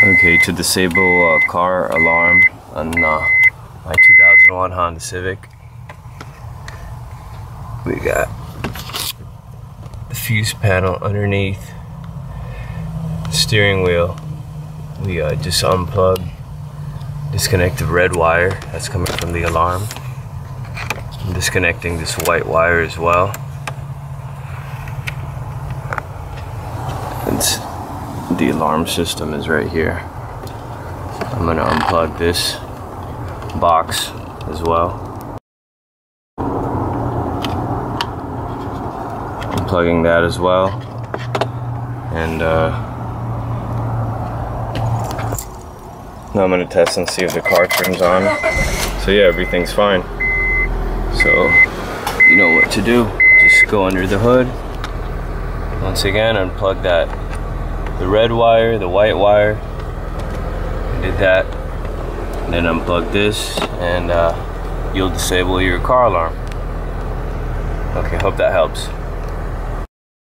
Okay, to disable car alarm on my 2001 Honda Civic, we got the fuse panel underneath the steering wheel. We just unplug, disconnect the red wire that's coming from the alarm. I'm disconnecting this white wire as well. And the alarm system is right here. I'm gonna unplug this box as well. Unplugging that as well. And now I'm gonna test and see if the car turns on. So yeah, everything's fine. So you know what to do. Just go under the hood. Once again, unplug the red wire, the white wire. Did that. And then unplug this, and you'll disable your car alarm. Okay, hope that helps.